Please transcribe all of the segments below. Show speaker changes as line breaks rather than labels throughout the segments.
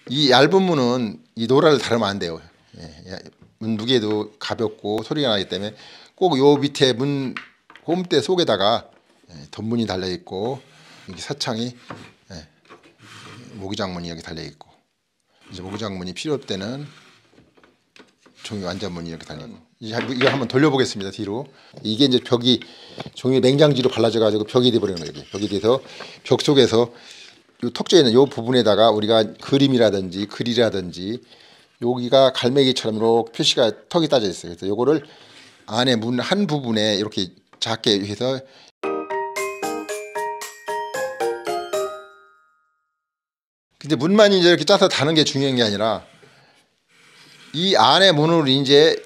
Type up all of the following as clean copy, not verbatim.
이 얇은 문은 이 노라를 다루면 안 돼요. 예, 문 무게도 가볍고 소리가 나기 때문에 꼭 요 밑에 문 홈대 속에다가 덧문이 달려 있고 여기 사창이 모기장문이 여기 달려 있고 이제 모기장문이 필요 없을 때는 종이 완전문이 이렇게 달려 있고 이거 한번 돌려보겠습니다. 뒤로 이게 이제 벽이 종이 냉장지로 발라져 가지고 벽이 돼 버리는 거예요. 벽이 돼서 벽 속에서 요 턱쪽에 있는 요 부분에다가 우리가 그림이라든지 글이라든지 여기가 갈매기처럼 이렇게 표시가 턱이 따져 있어요. 그래서 요거를 안에 문 한 부분에 이렇게 작게 해서 근데 문만 이제 이렇게 짜서 다는 게 중요한 게 아니라 이 안에 문을 이제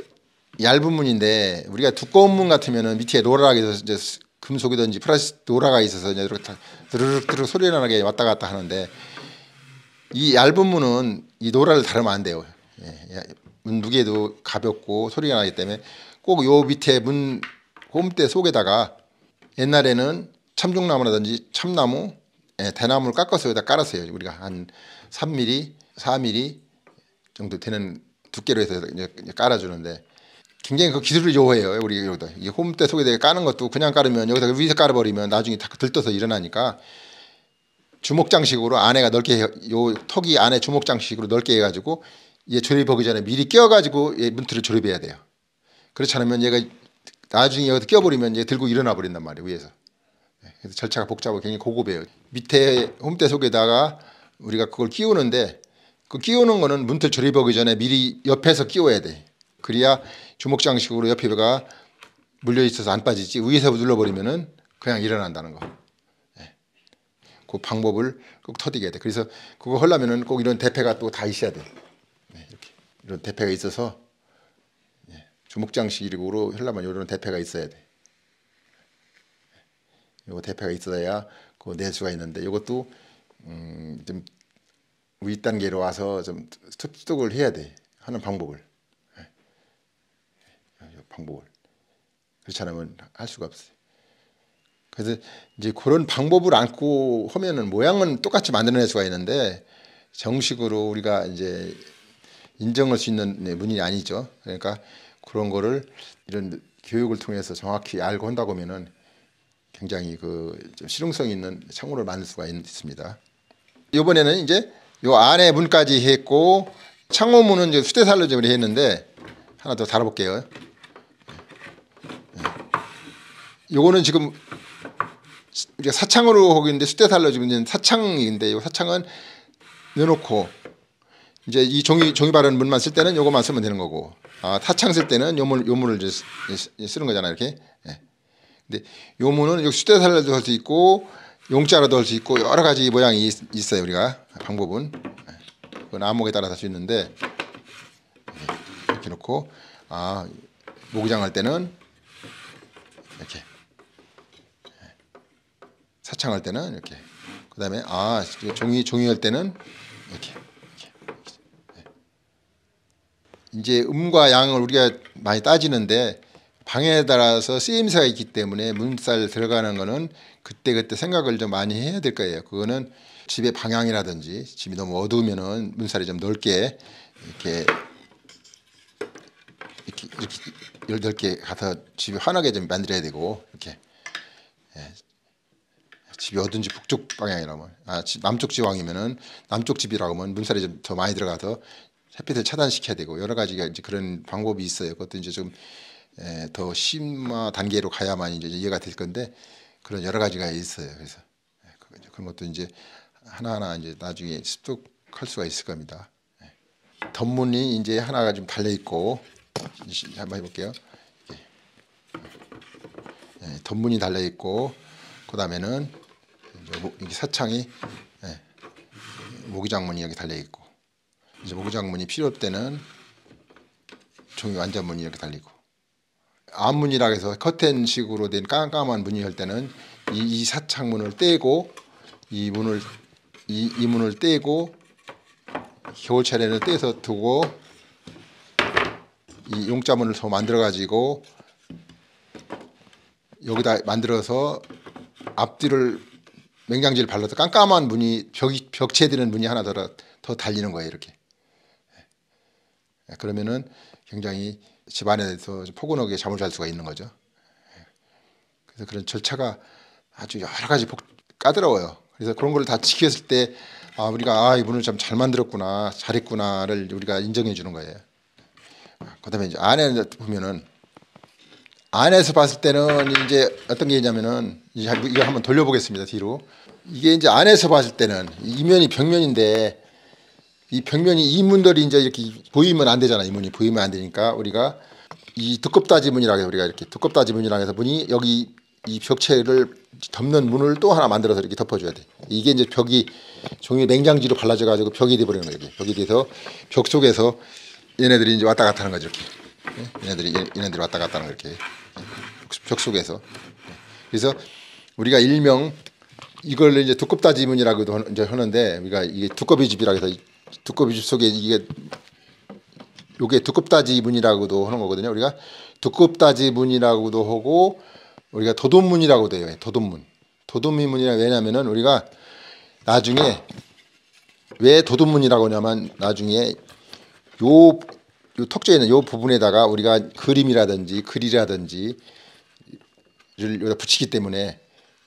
얇은 문인데 우리가 두꺼운 문 같으면은 밑에 노라가 있어서 이제 금속이든지 플라스틱 노라가 있어서 이제 이렇게 드르륵 소리 나게 왔다 갔다 하는데 이 얇은 문은 이 노라를 다루면 안 돼요. 문 무게도 가볍고 소리가 나기 때문에 꼭 요 밑에 문 홈대 속에다가 옛날에는 참중나무라든지 참나무, 대나무를 깎아서 여기다 깔았어요. 우리가 한 3mm, 4mm 정도 되는 두께로 해서 이제 깔아주는데 굉장히 그 기술을 요해요. 우리 여기다 이 홈대 속에다 까는 것도 그냥 깔으면 여기다 위에서 깔아버리면 나중에 다 들떠서 일어나니까 주먹장식으로 안에가 넓게 요 턱이 안에 주먹장식으로 넓게 해가지고 얘 조립하기 전에 미리 끼워가지고 얘 문틀을 조립해야 돼요. 그렇지 않으면 얘가 나중에 여기다 끼워버리면 얘 들고 일어나 버린단 말이에요. 위에서. 그래서 절차가 복잡하고 굉장히 고급해요. 밑에 홈대 속에다가 우리가 그걸 끼우는데 그 끼우는 거는 문틀 조립하기 전에 미리 옆에서 끼워야 돼. 그래야 주먹장식으로 옆에가 물려 있어서 안 빠지지 위에서 눌러버리면은 그냥 일어난다는 거. 그 방법을 꼭 터득해야 돼. 그래서 그거 하려면은 꼭 이런 대패가 또 다 있어야 돼. 이렇게 이런 대패가 있어서 주먹장식으로 하려면 이런 대패가 있어야 돼. 요거 대패가 있어야 그 내수가 있는데 이것도 좀 윗단계로 와서 좀 습득을 해야 돼. 하는 방법을. 그렇지 않으면 할 수가 없어요. 그래서 이제 그런 방법을 안고 하면은 모양은 똑같이 만들어낼 수가 있는데 정식으로 우리가 이제 인정할 수 있는 문이 아니죠. 그러니까 그런 거를 이런 교육을 통해서 정확히 알고 한다고 하면은 굉장히 그 좀 실용성 있는 창호를 만들 수가 있습니다. 이번에는 이제 요 안에 문까지 했고 창호문은 이제 수대살로 좀 했는데 하나 더 달아볼게요. 요거는 지금 우리가 사창으로 하고 있는데 수대살로 지금 있는 사창인데 이 사창은 넣어놓고 이제 이 종이 바른 문만 쓸 때는 요거만 쓰면 되는 거고 사창 쓸 때는 요 문을 이제 쓰는 거잖아요. 이렇게. 근데 요 문은 여기 수대살로도 할 수 있고 용자로도 할 수 있고 여러 가지 모양이 있어요. 우리가 방법은 그건 안목에 따라서 할 수 있는데 이렇게 놓고 모기장 할 때는 이렇게 사창할 때는 이렇게 그다음에 종이 할 때는 이렇게 이제 음과 양을 우리가 많이 따지는데 방향에 따라서 쓰임새가 있기 때문에 문살 들어가는 거는 그때 생각을 좀 많이 해야 될 거예요. 그거는 집의 방향이라든지 집이 너무 어두우면은 문살이 좀 넓게 이렇게 넓게 가서 집이 환하게 좀 만들어야 되고 이렇게 집이 어딘지 북쪽 방향이라면 남쪽 지방이면은 남쪽 집이라고 하면 문살이 좀 더 많이 들어가서 햇빛을 차단시켜야 되고 여러 가지가 이제 그런 방법이 있어요. 그것도 이제 좀 더 심화 단계로 가야만 이제 이해가 될 건데 그런 여러 가지가 있어요. 그래서 그런 것도 이제 하나하나 이제 나중에 습득할 수가 있을 겁니다. 덧문이 이제 하나가 좀 달려 있고 한번 해볼게요. 덧문이 달려 있고 그 다음에는 여기 사창이 모기장문이 여기 달려 있고 이제 모기장문이 필요 없을 때는 종이 완전문이 이렇게 달리고 앞문이라 해서 커튼식으로 된 깜깜한 문이 할 때는 이 사창문을 떼고 이 문을 떼고 겨울철에는 떼서 두고 이 용자문을 더 만들어 가지고 여기다 만들어서 앞뒤를 맹장지를 발라서 깜깜한 문이 벽체에 드는 문이 하나 더 더 달리는 거예요. 이렇게. 그러면은 굉장히 집 안에서 포근하게 잠을 잘 수가 있는 거죠. 그래서 그런 절차가 아주 여러 가지 까다로워요. 그래서 그런 걸 다 지켰을 때 우리가 이 문을 참 잘 만들었구나, 잘했구나를 우리가 인정해 주는 거예요. 그다음에 이제 안에 보면은 안에서 봤을 때는 이제 어떤 게 있냐면은 이거 한번 돌려보겠습니다. 뒤로. 이게 이제 안에서 봤을 때는 이면이 벽면인데 이 벽면이 이 문들이 이제 이렇게 보이면 안 되잖아. 이 문이 보이면 안 되니까 우리가 이 두껍다지 문이라고 해서 우리가 이렇게 두껍다지 문이라고 해서 문이 여기 이 벽체를 덮는 문을 또 하나 만들어서 이렇게 덮어줘야 돼. 이게 이제 벽이 종이 냉장지로 발라져 가지고 벽이 돼 버리는 거예요. 벽이 돼서 벽 속에서 얘네들이 이제 왔다 갔다 하는 거죠. 이렇게. 얘네들이 왔다 갔다 하는 거 이렇게. 벽 속에서. 그래서 우리가 일명 이걸 이제 두껍다 지문이라고도 이제 하는데 우리가 이게 두꺼비 집이라고 해서 두꺼비 집 속에 요게 두껍다 지문이라고도 하는 거거든요. 우리가 두껍다 지문이라고도 하고 우리가 도돈문이라고도 해요. 도돈문. 도돈문이라 왜냐면은 우리가 나중에 왜 도돈문이라고 하냐면 나중에 요 턱쪽에 있는 요 부분에다가 우리가 그림이라든지 글이라든지 를 여기다 붙이기 때문에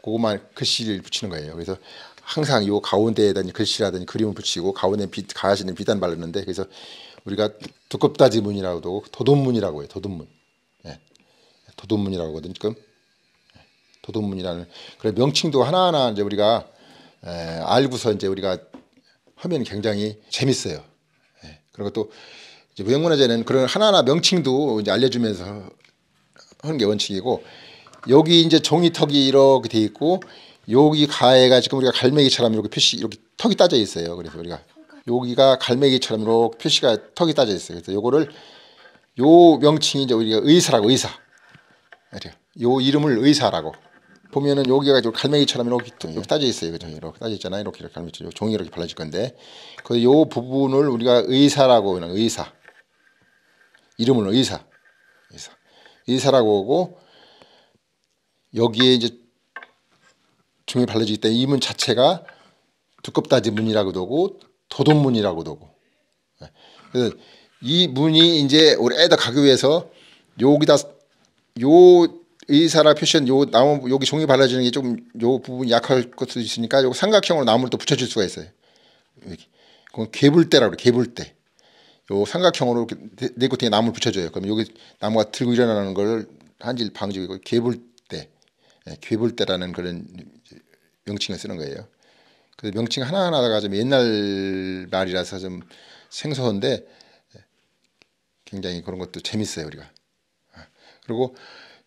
그것만 글씨를 붙이는 거예요. 그래서 항상 요 가운데에다 글씨라든지 그림을 붙이고 가운데 가시는 비단 바르는데 그래서 우리가 두껍다지 문이라고도 도돈문이라고 해요. 도돈문. 예. 도돈문이라고 하거든요. 지금 도돈문이라는 그런 명칭도 하나하나 이제 우리가 알고서 이제 우리가 하면 굉장히 재밌어요. 예. 그리고 또 이제 무형문화재는 그런 하나하나 명칭도 이제 알려주면서 하는 게 원칙이고 여기 이제 종이턱이 이렇게 돼 있고 여기 가해가 지금 우리가 갈매기처럼 이렇게 이렇게 턱이 따져 있어요. 그래서 우리가 여기가 갈매기처럼 이렇게 표시가 턱이 따져 있어요. 그래서 요거를 요 명칭이 이제 우리가 의사라고 의사. 요 이름을 의사라고. 보면은 여기가 갈매기처럼 이렇게 따져 있어요. 그죠? 이렇게 따져 있잖아요. 이렇게 갈매기처럼 종이 이렇게 발라질 건데 그 요 부분을 우리가 의사라고 하는 의사. 이름을 의사라고 하고 여기에 이제 종이 발라지기 때문에 이 문 자체가 두껍다지 문이라고도 하고 도돈문이라고도 하고 그래서 이 문이 이제 오래다 가기 위해서 여기다 요 의사라 표시한 요 나무 여기 종이 발라지는 게 좀 요 부분이 약할 것도 있으니까 요 삼각형으로 나무를 또 붙여줄 수가 있어요. 여기. 그건 개불대라고 그래. 개불대. 요 삼각형으로 이렇게 네 곳에 나무를 붙여줘요. 그럼 여기 나무가 들고 일어나는 걸 한질 방지고 개불대, 개불대라는 그런 명칭을 쓰는 거예요. 그 명칭 하나하나가 좀 옛날 말이라서 좀 생소한데 굉장히 그런 것도 재밌어요 우리가. 그리고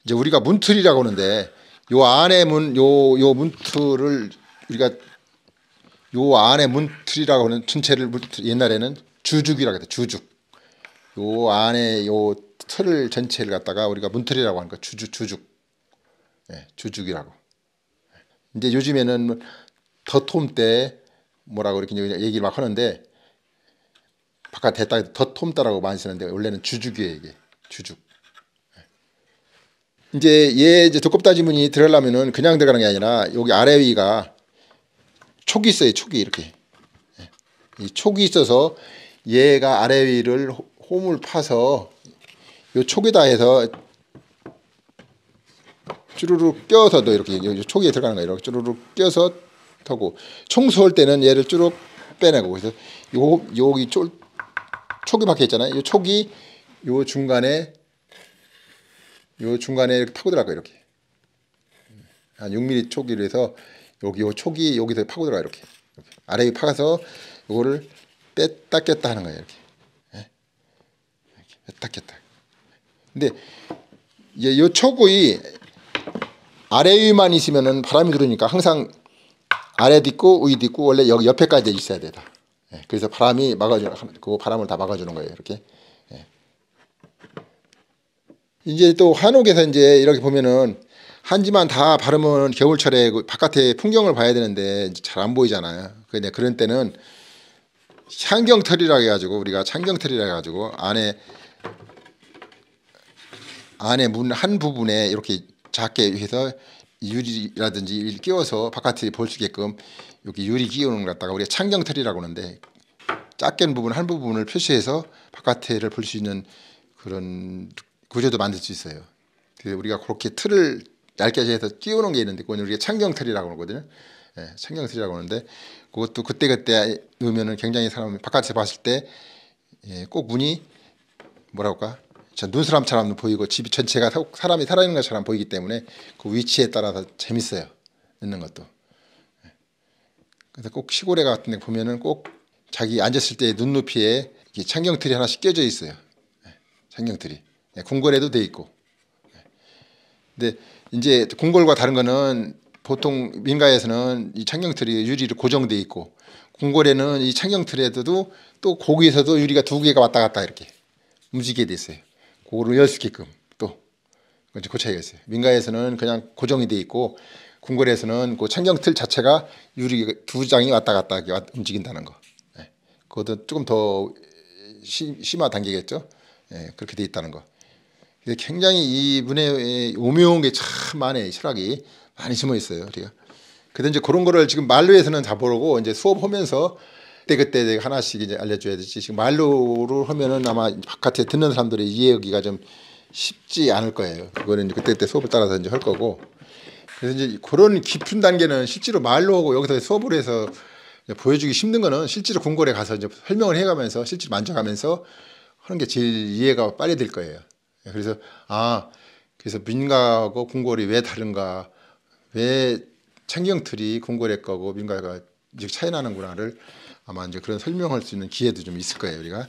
이제 우리가 문틀이라고 하는데 요 안에 요 문틀을 우리가 요 안에 문틀이라고 하는 전체를 옛날에는 주죽이라고 해요. 주죽. 요 안에 요 틀을 전체를 갖다가 우리가 문틀이라고 하니까 주죽. 주죽이라고. 이제 요즘에는 덧홈 때 뭐라고 이렇게 얘기를 막 하는데 바깥 대따 덧홈따라고 많이 쓰는데 원래는 주죽이에요. 이게 주죽. 이제 두껍다지 문이 들어가려면은 그냥 들어가는 게 아니라 여기 아래 위가 촉이 있어요. 촉이 이렇게 이 촉이 있어서 얘가 아래 위를 홈을 파서 요 촉에다 해서 쭈루룩 껴서도 이렇게 촉에 들어가는 거예요. 이렇게 쭈루룩 껴서 타고 청소할 때는 얘를 쭈룩 빼내고 그래서 여기 촉이 박혀 있잖아요. 이 촉이 요 중간에 이렇게 파고 들어가요. 이렇게 한 6mm 촉이로 해서 여기 요 촉이 여기서 파고 들어가 이렇게 아래에 파가서 요거를 뺐다 꼈다 하는 거예요. 이렇게 뺐다 꼈다. 근데 이제 요 촉이 아래 위만 있으면은 바람이 들어오니까 항상 아래도 있고 위도 있고 원래 여기 옆에까지 있어야 되다. 그래서 바람이 막아주는 그 바람을 다 막아주는 거예요. 이렇게. 이제 또 한옥에서 이제 이렇게 보면은 한지만 다 바르면 겨울철에 그 바깥에 풍경을 봐야 되는데 잘 안 보이잖아요. 근데 그런 때는 창경털이라 해가지고 우리가 창경털이라 해가지고 안에 문 한 부분에 이렇게 작게 해서 유리라든지 끼워서 바깥에 볼 수 있게끔 여기 유리 끼우는 걸 갖다가 우리가 창경털이라고 하는데 작게 부분 한 부분을 표시해서 바깥에를 볼 수 있는 그런 구조도 만들 수 있어요. 그래서 우리가 그렇게 틀을 얇게 해서 띄우는 게 있는데 그건 우리가 창경틀이라고 하거든요. 예, 창경틀이라고 하는데 그것도 그때그때 넣으면은 굉장히 사람 바깥에서 봤을 때 꼭 문이 뭐라고 할까? 눈사람처럼 보이고 집 전체가 사람이 살아있는 것처럼 보이기 때문에 그 위치에 따라서 재밌어요. 넣는 것도. 그래서 꼭 시골에 같은 데 보면은 꼭 자기 앉았을 때 눈높이에 창경틀이 하나씩 껴져 있어요. 창경틀이. 궁궐에도 돼 있고. 근데 이제 궁궐과 다른 거는 보통 민가에서는 이 창경틀이 유리로 고정돼 있고 궁궐에는 이 창경틀에도 또 거기에서도 유리가 두 개가 왔다 갔다 이렇게 움직이게 돼 있어요. 그거를 열 수 있게끔 또 그 차이가 있어요. 민가에서는 그냥 고정이 돼 있고 궁궐에서는 그 창경틀 자체가 유리 두 장이 왔다 갔다 움직인다는 거. 그것도 조금 더 심화 단계겠죠. 그렇게 돼 있다는 거. 굉장히 이 문에 오묘한 게 참 많아요. 철학이 많이 심어 있어요. 우리가. 그래서 이제 그런 거를 지금 말로에서는 다 모르고 이제 수업하면서 그때 하나씩 이제 알려줘야 되지. 지금 말로를 하면은 아마 바깥에 듣는 사람들의 이해하기가 좀 쉽지 않을 거예요. 그거는 그때 수업을 따라서 이제 할 거고. 그래서 이제 그런 깊은 단계는 실제로 말로 하고 여기서 수업을 해서 보여주기 힘든 거는 실제로 궁궐에 가서 이제 설명을 해가면서 실제로 만져가면서 하는 게 제일 이해가 빨리 될 거예요. 그래서 그래서 민가하고 궁궐이 왜 다른가, 왜 창경틀이 궁궐의 거고 민가가 이제 차이 나는구나를 아마 이제 그런 설명할 수 있는 기회도 좀 있을 거예요, 우리가.